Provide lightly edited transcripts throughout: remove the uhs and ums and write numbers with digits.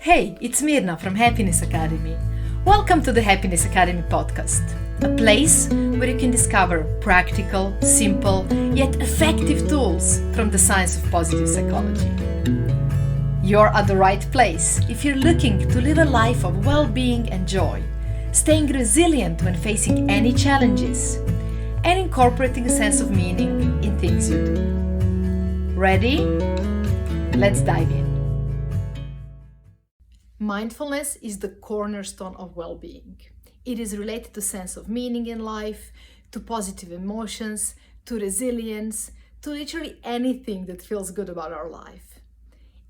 Hey, it's Mirna from Happiness Academy. Welcome to the Happiness Academy podcast, a place where you can discover practical, simple, yet effective tools from the science of positive psychology. You're at the right place if you're looking to live a life of well-being and joy, staying resilient when facing any challenges, and incorporating a sense of meaning in things you do. Ready? Let's dive in. Mindfulness is the cornerstone of well-being. It is related to sense of meaning in life, to positive emotions, to resilience, to literally anything that feels good about our life.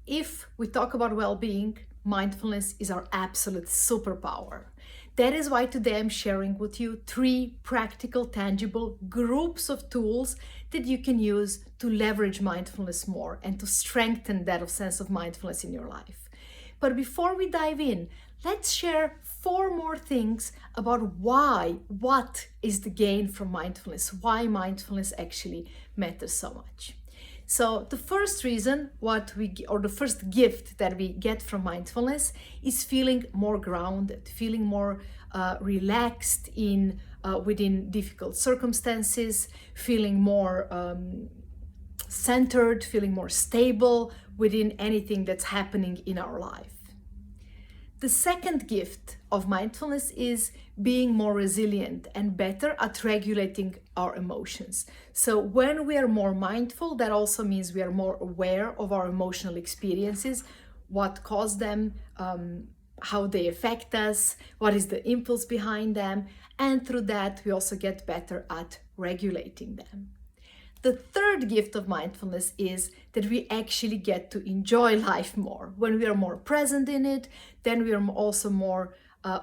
If we talk about well-being, mindfulness is our absolute superpower. That is why today I'm sharing with you 3 practical, tangible groups of tools that you can use to leverage mindfulness more and to strengthen that sense of mindfulness in your life. But before we dive in, let's share 4 more things about what is the gain from mindfulness, why mindfulness actually matters so much. So the first reason the first gift that we get from mindfulness is feeling more grounded, feeling more relaxed within difficult circumstances, feeling more centered, feeling more stable within anything that's happening in our life. The second gift of mindfulness is being more resilient and better at regulating our emotions. So when we are more mindful, that also means we are more aware of our emotional experiences, what caused them, how they affect us, what is the impulse behind them, and through that we also get better at regulating them. The third gift of mindfulness is that we actually get to enjoy life more. When we are more present in it, then we are also more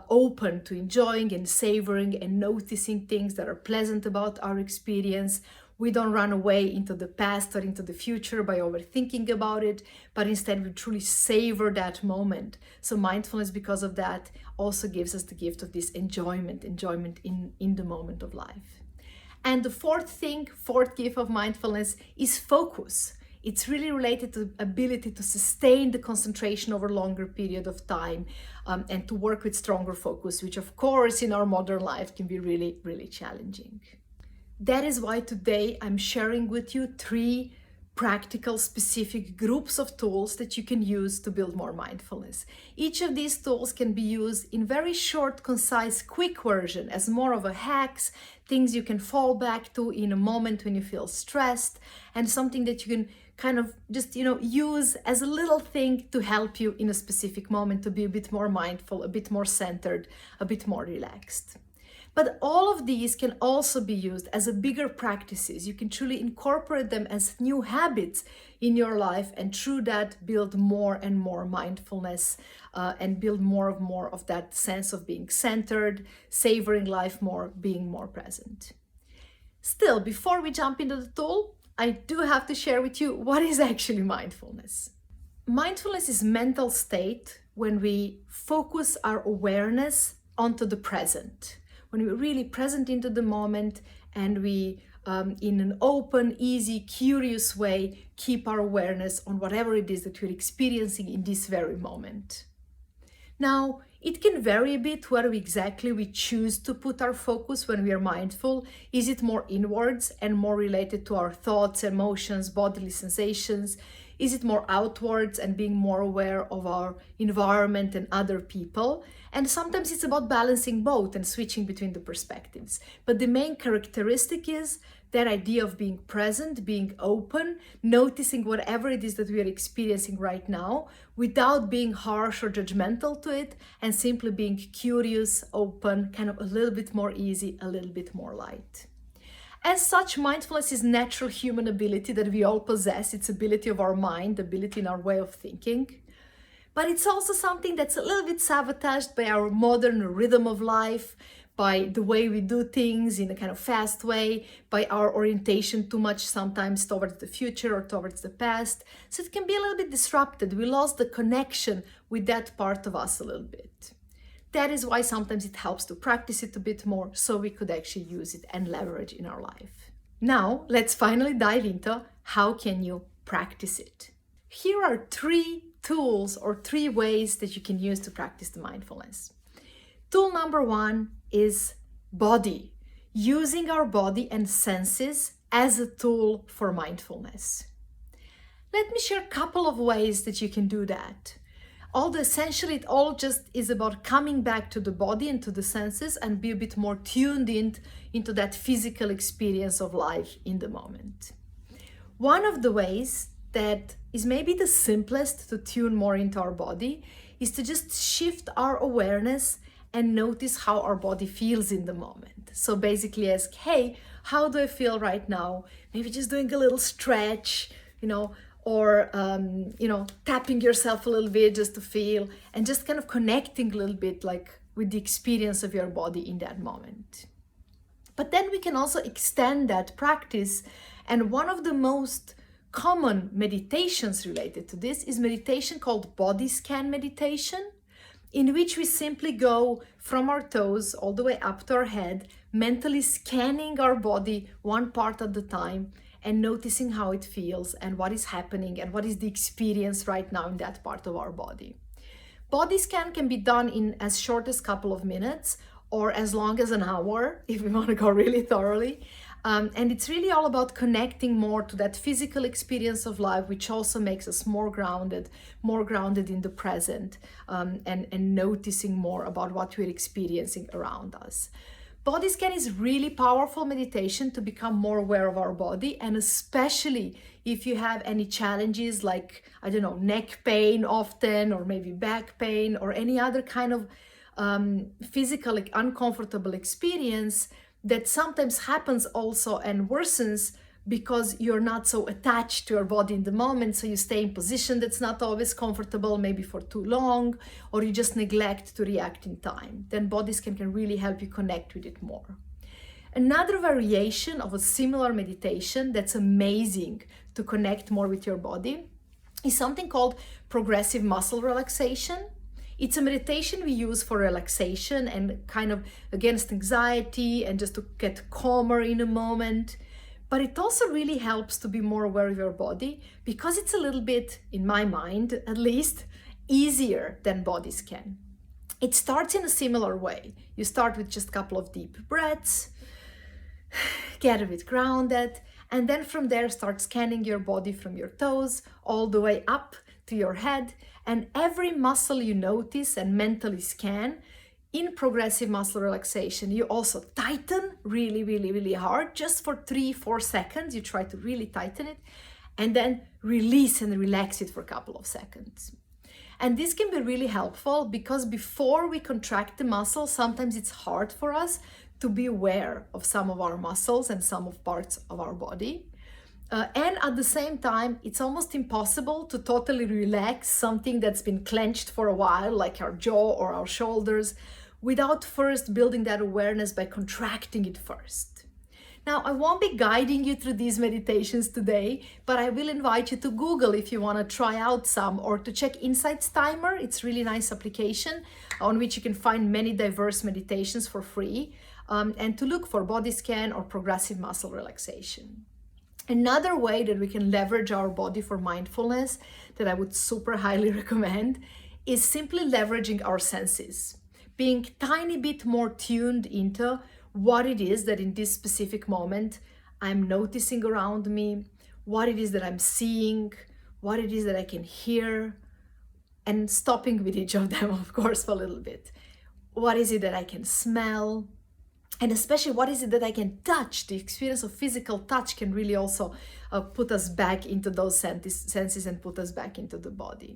open to enjoying and savoring and noticing things that are pleasant about our experience. We don't run away into the past or into the future by overthinking about it, but instead we truly savor that moment. So mindfulness, because of that, also gives us the gift of this enjoyment in the moment of life. And the fourth gift of mindfulness is focus. It's really related to the ability to sustain the concentration over a longer period of time and to work with stronger focus, which of course in our modern life can be really, really challenging. That is why today I'm sharing with you 3 practical, specific groups of tools that you can use to build more mindfulness. Each of these tools can be used in very short, concise, quick version as more of a hacks, things you can fall back to in a moment when you feel stressed, and something that you can kind of just, use as a little thing to help you in a specific moment to be a bit more mindful, a bit more centered, a bit more relaxed. But all of these can also be used as a bigger practices. You can truly incorporate them as new habits in your life and through that build more and more mindfulness and build more of that sense of being centered, savoring life more, being more present. Still, before we jump into the tool, I do have to share with you what is actually mindfulness. Mindfulness is mental state when we focus our awareness onto the present. When we're really present into the moment and we, in an open, easy, curious way, keep our awareness on whatever it is that we're experiencing in this very moment. Now, it can vary a bit where exactly we choose to put our focus when we are mindful. Is it more inwards and more related to our thoughts, emotions, bodily sensations? Is it more outwards and being more aware of our environment and other people? And sometimes it's about balancing both and switching between the perspectives. But the main characteristic is that idea of being present, being open, noticing whatever it is that we are experiencing right now without being harsh or judgmental to it, and simply being curious, open, kind of a little bit more easy, a little bit more light. As such, mindfulness is natural human ability that we all possess. It's ability of our mind, ability in our way of thinking. But it's also something that's a little bit sabotaged by our modern rhythm of life, by the way we do things in a kind of fast way, by our orientation too much sometimes towards the future or towards the past. So it can be a little bit disrupted. We lost the connection with that part of us a little bit. That is why sometimes it helps to practice it a bit more so we could actually use it and leverage in our life. Now, let's finally dive into how can you practice it. Here are 3 tools or 3 ways that you can use to practice the mindfulness. Tool number 1 is body, using our body and senses as a tool for mindfulness. Let me share a couple of ways that you can do that. Essentially, it all just is about coming back to the body and to the senses and be a bit more tuned into that physical experience of life in the moment. One of the ways that is maybe the simplest to tune more into our body is to just shift our awareness and notice how our body feels in the moment. So basically ask, hey, how do I feel right now? Maybe just doing a little stretch, or tapping yourself a little bit just to feel, and just kind of connecting a little bit like with the experience of your body in that moment. But then we can also extend that practice, and one of the most common meditations related to this is meditation called body scan meditation, in which we simply go from our toes all the way up to our head, mentally scanning our body one part at a time and noticing how it feels and what is happening and what is the experience right now in that part of our body. Body scan can be done in as short as a couple of minutes or as long as an hour if we want to go really thoroughly. And it's really all about connecting more to that physical experience of life, which also makes us more grounded in the present, and noticing more about what we're experiencing around us. Body scan is really powerful meditation to become more aware of our body, and especially if you have any challenges like, neck pain often, or maybe back pain, or any other kind of physical, uncomfortable experience that sometimes happens also and worsens because you're not so attached to your body in the moment, so you stay in position that's not always comfortable, maybe for too long, or you just neglect to react in time. Then body scan can really help you connect with it more. Another variation of a similar meditation that's amazing to connect more with your body is something called progressive muscle relaxation. It's a meditation we use for relaxation and kind of against anxiety and just to get calmer in a moment. But it also really helps to be more aware of your body because it's a little bit, in my mind at least, easier than body scan. It starts in a similar way. You start with just a couple of deep breaths, get a bit grounded, and then from there start scanning your body from your toes all the way up to your head. And every muscle you notice and mentally scan, in progressive muscle relaxation, you also tighten really, really, really hard, just for 3-4 seconds. You try to really tighten it and then release and relax it for a couple of seconds. And this can be really helpful because before we contract the muscle, sometimes it's hard for us to be aware of some of our muscles and some of parts of our body. And at the same time, it's almost impossible to totally relax something that's been clenched for a while, like our jaw or our shoulders, without first building that awareness by contracting it first. Now, I won't be guiding you through these meditations today, but I will invite you to Google if you want to try out some, or to check Insights Timer. It's a really nice application on which you can find many diverse meditations for free, and to look for body scan or progressive muscle relaxation. Another way that we can leverage our body for mindfulness that I would super highly recommend is simply leveraging our senses, being tiny bit more tuned into what it is that in this specific moment I'm noticing around me, what it is that I'm seeing, what it is that I can hear, and stopping with each of them, of course, for a little bit. What is it that I can smell? And especially, what is it that I can touch? The experience of physical touch can really also put us back into those senses and put us back into the body.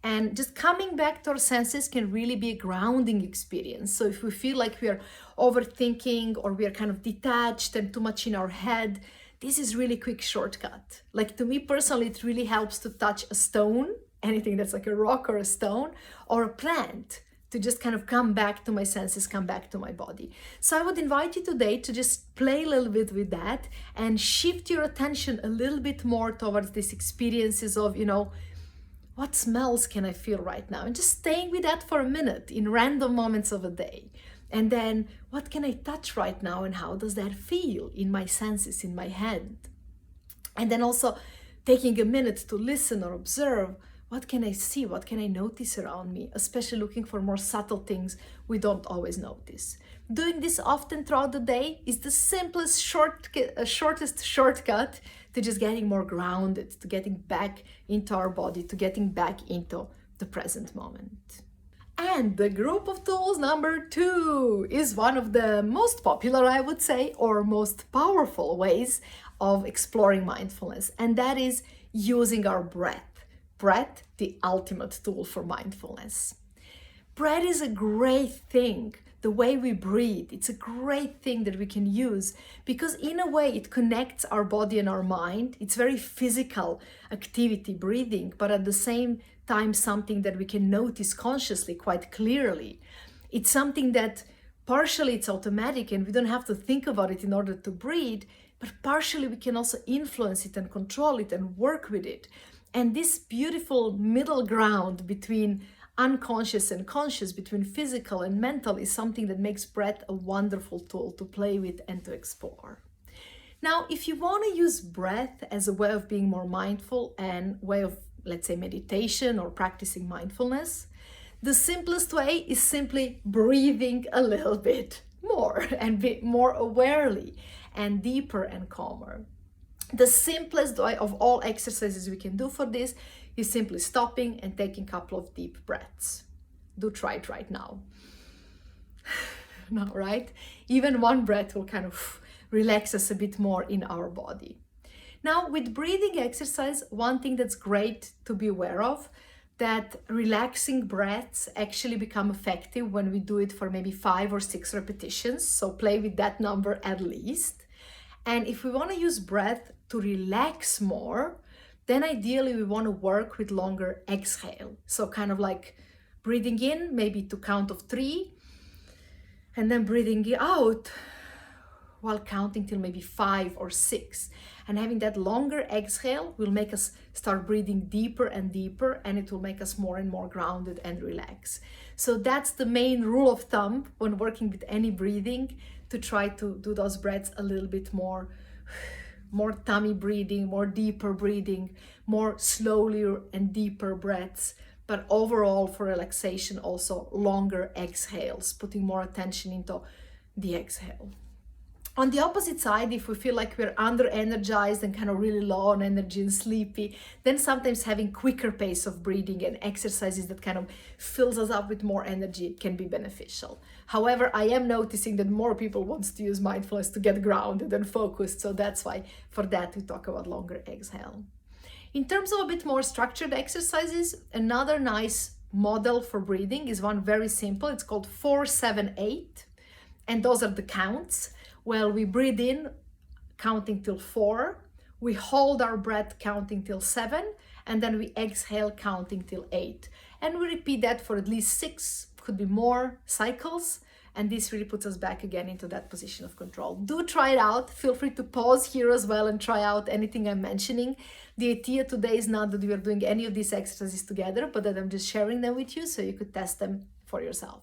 And just coming back to our senses can really be a grounding experience. So if we feel like we are overthinking or we are kind of detached and too much in our head, this is really quick shortcut. Like, to me personally, it really helps to touch a stone, anything that's like a rock or a stone, or a plant, to just kind of come back to my senses, come back to my body. So I would invite you today to just play a little bit with that and shift your attention a little bit more towards these experiences of, what smells can I feel right now? And just staying with that for a minute in random moments of a day. And then, what can I touch right now and how does that feel in my senses, in my head? And then also taking a minute to listen or observe, what can I see? What can I notice around me? Especially looking for more subtle things we don't always notice. Doing this often throughout the day is the shortest shortcut to just getting more grounded, to getting back into our body, to getting back into the present moment. And the group of tools number 2 is one of the most popular, I would say, or most powerful ways of exploring mindfulness, and that is using our breath. Breath, the ultimate tool for mindfulness. Breath is a great thing. The way we breathe, it's a great thing that we can use because in a way it connects our body and our mind. It's very physical activity, breathing, but at the same time something that we can notice consciously quite clearly. It's something that partially it's automatic and we don't have to think about it in order to breathe, but partially we can also influence it and control it and work with it. And this beautiful middle ground between unconscious and conscious, between physical and mental, is something that makes breath a wonderful tool to play with and to explore. Now, if you want to use breath as a way of being more mindful and way of, let's say, meditation or practicing mindfulness, the simplest way is simply breathing a little bit more and be more awarely and deeper and calmer. The simplest way of all exercises we can do for this is simply stopping and taking a couple of deep breaths. Do try it right now. No, right? Even one breath will kind of relax us a bit more in our body. Now, with breathing exercise, one thing that's great to be aware of, that relaxing breaths actually become effective when we do it for maybe 5 or 6 repetitions. So play with that number at least. And if we want to use breath to relax more, then ideally we want to work with longer exhale. So kind of like breathing in, maybe to count of 3, and then breathing out while counting till maybe 5 or 6. And having that longer exhale will make us start breathing deeper and deeper, and it will make us more and more grounded and relaxed. So that's the main rule of thumb when working with any breathing, to try to do those breaths a little bit more tummy breathing, more deeper breathing, more slowly and deeper breaths, but overall for relaxation also longer exhales, putting more attention into the exhale. On the opposite side, if we feel like we're under energized and kind of really low on energy and sleepy, then sometimes having quicker pace of breathing and exercises that kind of fills us up with more energy can be beneficial. However, I am noticing that more people want to use mindfulness to get grounded and focused, so that's why for that we talk about longer exhale. In terms of a bit more structured exercises, another nice model for breathing is one very simple. It's called 4-7-8, and those are the counts. Well, we breathe in, counting till 4, we hold our breath counting till 7, and then we exhale counting till 8. And we repeat that for at least 6, could be more cycles, and this really puts us back again into that position of control. Do try it out. Feel free to pause here as well and try out anything I'm mentioning. The idea today is not that we are doing any of these exercises together, but that I'm just sharing them with you so you could test them for yourself.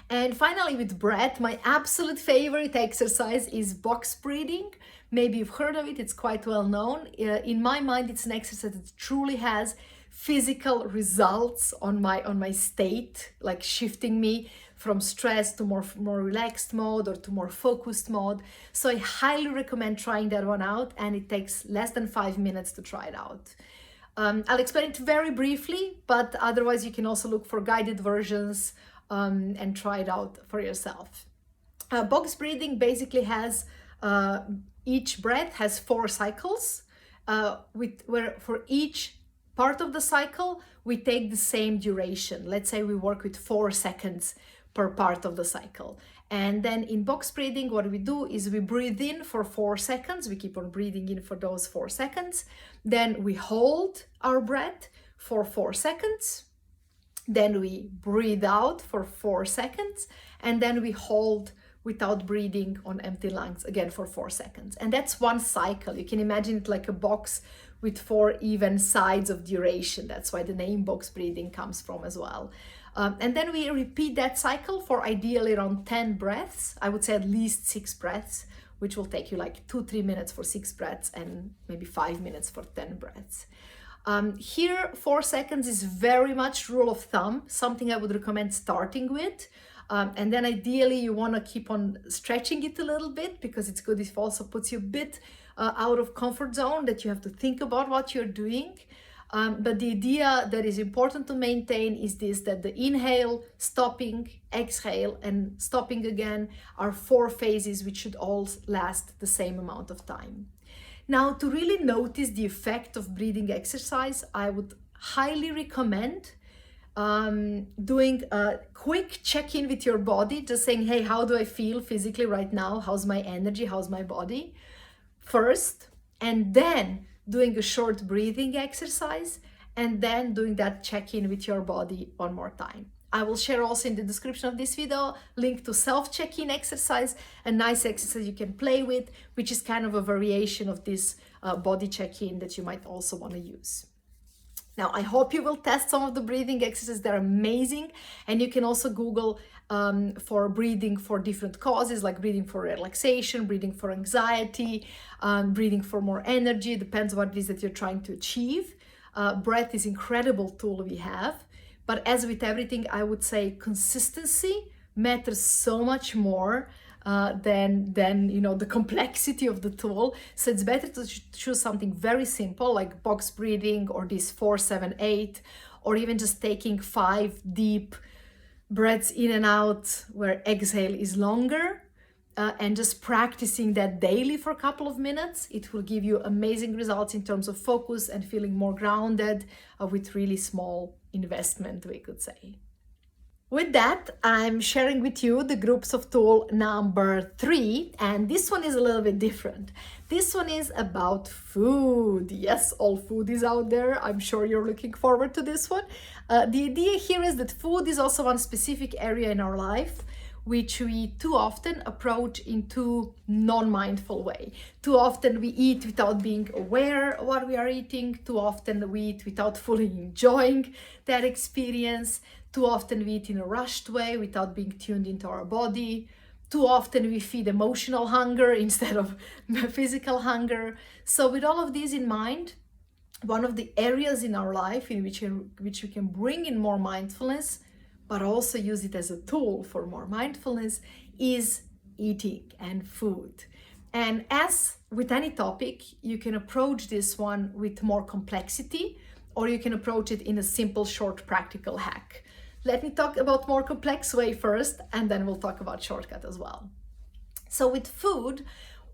And finally, with breath, my absolute favorite exercise is box breathing. Maybe you've heard of it, it's quite well known. In my mind, it's an exercise that truly has physical results on my state, like shifting me from stress to more relaxed mode or to more focused mode. So I highly recommend trying that one out, and it takes less than 5 minutes to try it out. I'll explain it very briefly, but otherwise you can also look for guided versions and try it out for yourself. Box breathing basically has, each breath has 4 cycles, where for each part of the cycle, we take the same duration. Let's say we work with 4 seconds per part of the cycle. And then in box breathing, what we do is we breathe in for 4 seconds. We keep on breathing in for those 4 seconds. Then we hold our breath for 4 seconds. Then we breathe out for 4 seconds, and then we hold without breathing on empty lungs again for 4 seconds. And that's one cycle. You can imagine it like a box with 4 even sides of duration. That's why the name box breathing comes from as well. And then we repeat that cycle for ideally around 10 breaths. I would say at least 6 breaths, which will take you like 2-3 minutes for 6 breaths and maybe 5 minutes for 10 breaths. Here, 4 seconds is very much rule of thumb, something I would recommend starting with. And then ideally you want to keep on stretching it a little bit, because it's good if it also puts you a bit out of comfort zone, that you have to think about what you're doing. But the idea that is important to maintain is this, that the inhale, stopping, exhale, and stopping again are 4 phases which should all last the same amount of time. Now, to really notice the effect of breathing exercise, I would highly recommend doing a quick check-in with your body, just saying, hey, how do I feel physically right now? How's my energy? How's my body? First, and then doing a short breathing exercise, and then doing that check-in with your body one more time. I will share also in the description of this video link to self-check-in exercise, a nice exercise you can play with, which is kind of a variation of this body check-in that you might also want to use. Now, I hope you will test some of the breathing exercises. They're amazing. And you can also Google for breathing for different causes, like breathing for relaxation, breathing for anxiety, breathing for more energy. Depends what it is that you're trying to achieve. Breath is an incredible tool we have. But as with everything, I would say consistency matters so much more than the complexity of the tool. So it's better to choose something very simple, like box breathing, or this 4-7-8, or even just taking 5 deep breaths in and out where exhale is longer, and just practicing that daily for a couple of minutes. It will give you amazing results in terms of focus and feeling more grounded with really small investment, we could say. With that, I'm sharing with you the groups of tool number 3, and this one is a little bit different. This one is about food. Yes, all food is out there. I'm sure you're looking forward to this one. The idea here is that food is also one specific area in our life which we too often approach in too non-mindful way. Too often we eat without being aware of what we are eating. Too often we eat without fully enjoying that experience. Too often we eat in a rushed way without being tuned into our body. Too often we feed emotional hunger instead of physical hunger. So with all of these in mind, one of the areas in our life in which we can bring in more mindfulness, but also use it as a tool for more mindfulness, is eating and food. And as with any topic, you can approach this one with more complexity, or you can approach it in a simple, short, practical hack. Let me talk about more complex way first, and then we'll talk about shortcut as well. So with food,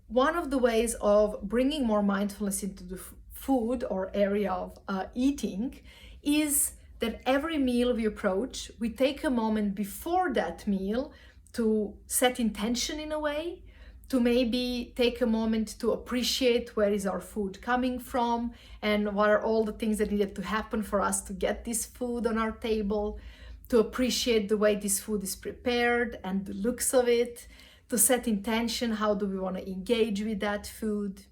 one of the ways of bringing more mindfulness into the food or area of eating is that every meal we approach, we take a moment before that meal to set intention in a way, to maybe take a moment to appreciate where is our food coming from and what are all the things that needed to happen for us to get this food on our table, to appreciate the way this food is prepared and the looks of it, to set intention, how do we want to engage with that food.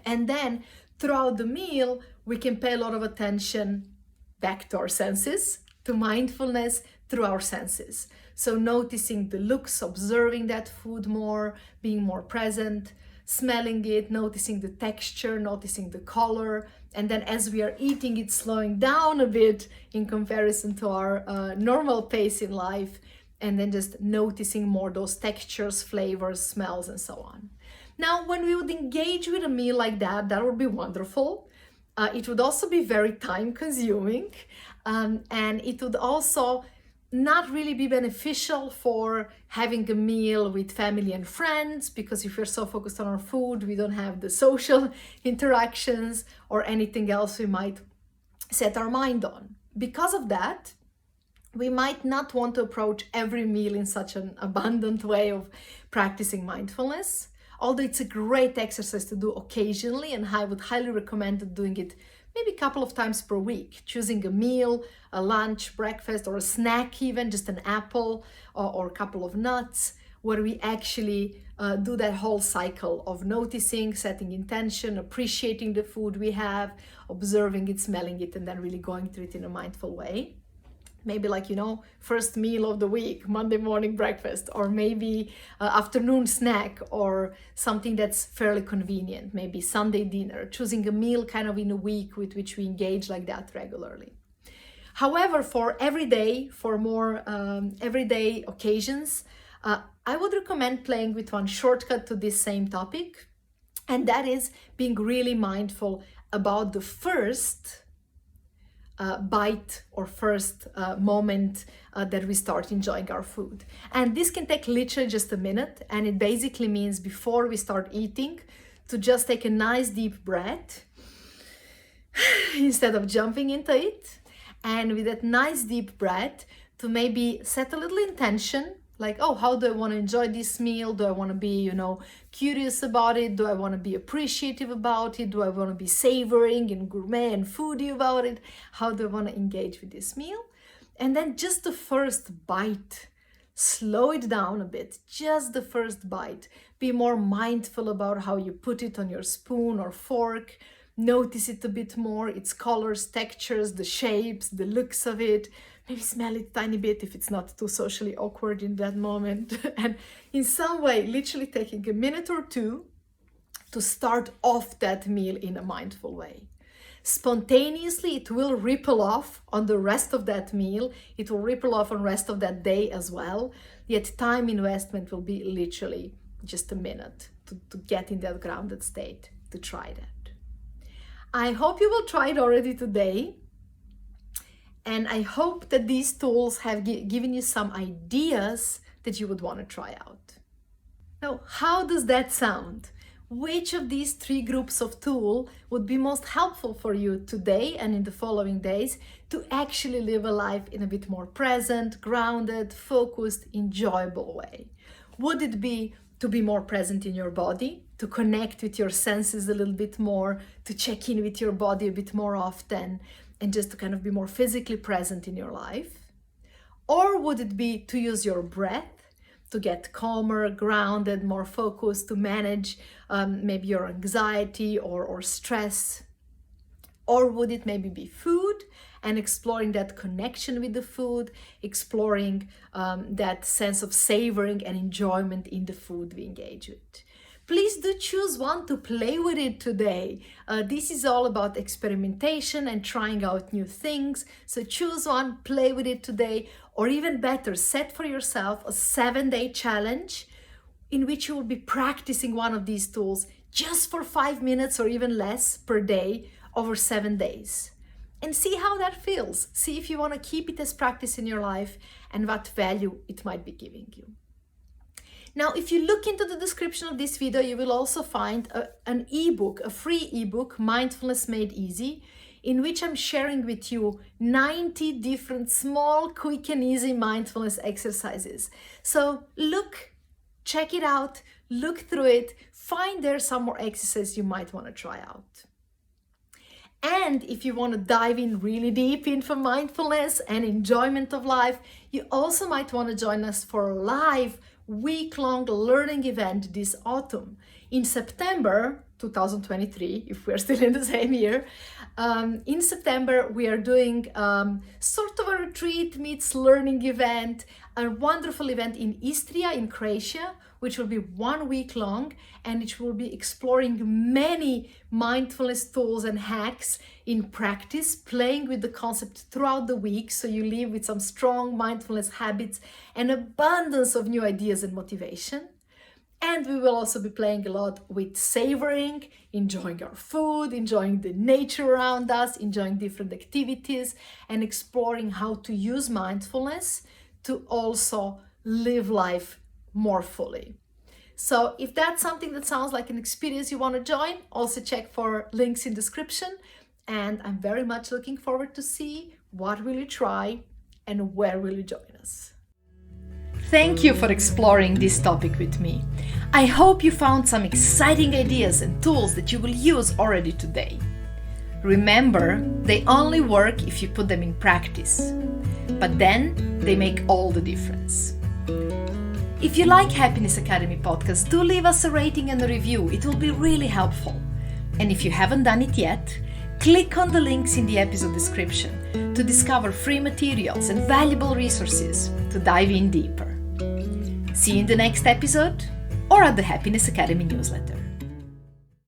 And then throughout the meal, we can pay a lot of attention back to our senses, to mindfulness through our senses. So noticing the looks, observing that food more, being more present, smelling it, noticing the texture, noticing the color, and then as we are eating it, slowing down a bit in comparison to our normal pace in life, and then just noticing more those textures, flavors, smells, and so on. Now, when we would engage with a meal like that, that would be wonderful. It would also be very time consuming, and it would also not really be beneficial for having a meal with family and friends, because if we're so focused on our food, we don't have the social interactions or anything else we might set our mind on. Because of that, we might not want to approach every meal in such an abundant way of practicing mindfulness. Although it's a great exercise to do occasionally, and I would highly recommend doing it maybe a couple of times per week, choosing a meal, a lunch, breakfast, or a snack even, just an apple or a couple of nuts, where we actually do that whole cycle of noticing, setting intention, appreciating the food we have, observing it, smelling it, and then really going through it in a mindful way. Maybe first meal of the week, Monday morning breakfast, or maybe afternoon snack, or something that's fairly convenient, maybe Sunday dinner, choosing a meal kind of in a week with which we engage like that regularly. However, for more everyday occasions, I would recommend playing with one shortcut to this same topic, and that is being really mindful about the first bite or first moment that we start enjoying our food. And this can take literally just a minute, and it basically means before we start eating to just take a nice deep breath instead of jumping into it. And with that nice deep breath to maybe set a little intention, like, oh, how do I want to enjoy this meal? Do I want to be, curious about it? Do I want to be appreciative about it? Do I want to be savoring and gourmet and foodie about it? How do I want to engage with this meal? And then just the first bite, slow it down a bit, just the first bite. Be more mindful about how you put it on your spoon or fork. Notice it a bit more, its colors, textures, the shapes, the looks of it. Maybe smell it a tiny bit if it's not too socially awkward in that moment. And in some way, literally taking a minute or two to start off that meal in a mindful way. Spontaneously, it will ripple off on the rest of that meal. It will ripple off on the rest of that day as well. Yet time investment will be literally just a minute to get in that grounded state, to try that. I hope you will try it already today. And I hope that these tools have given you some ideas that you would want to try out. Now, how does that sound? Which of these 3 groups of tools would be most helpful for you today and in the following days to actually live a life in a bit more present, grounded, focused, enjoyable way? Would it be to be more present in your body, to connect with your senses a little bit more, to check in with your body a bit more often, and just to kind of be more physically present in your life? Or would it be to use your breath to get calmer, grounded, more focused, to manage maybe your anxiety or stress? Or would it maybe be food and exploring that connection with the food, exploring that sense of savoring and enjoyment in the food we engage with? Please do choose one to play with it today. This is all about experimentation and trying out new things. So choose one, play with it today, or even better, set for yourself a 7-day challenge in which you will be practicing one of these tools just for 5 minutes or even less per day over 7 days. And see how that feels. See if you want to keep it as practice in your life and what value it might be giving you. Now, if you look into the description of this video, you will also find an ebook, a free ebook, Mindfulness Made Easy, in which I'm sharing with you 90 different small, quick and easy mindfulness exercises. So check it out, look through it, find there some more exercises you might want to try out. And if you want to dive in really deep into mindfulness and enjoyment of life, you also might want to join us for a live week-long learning event this autumn. In September 2023, if we're still in the same year, in September we are doing sort of a retreat meets learning event, a wonderful event in Istria in Croatia, which will be 1 week long, and which will be exploring many mindfulness tools and hacks in practice, playing with the concept throughout the week, so you live with some strong mindfulness habits and abundance of new ideas and motivation. And we will also be playing a lot with savoring, enjoying our food, enjoying the nature around us, enjoying different activities, and exploring how to use mindfulness to also live life more fully. So if that's something that sounds like an experience you want to join, also check for links in description. And I'm very much looking forward to see what will you try and where will you join us. Thank you for exploring this topic with me. I hope you found some exciting ideas and tools that you will use already today. Remember, they only work if you put them in practice, but then they make all the difference. If you like Happiness Academy podcast, do leave us a rating and a review. It will be really helpful. And if you haven't done it yet, Click on the links in the episode description to discover free materials and valuable resources to dive in deeper. See you in the next episode or at the Happiness Academy newsletter.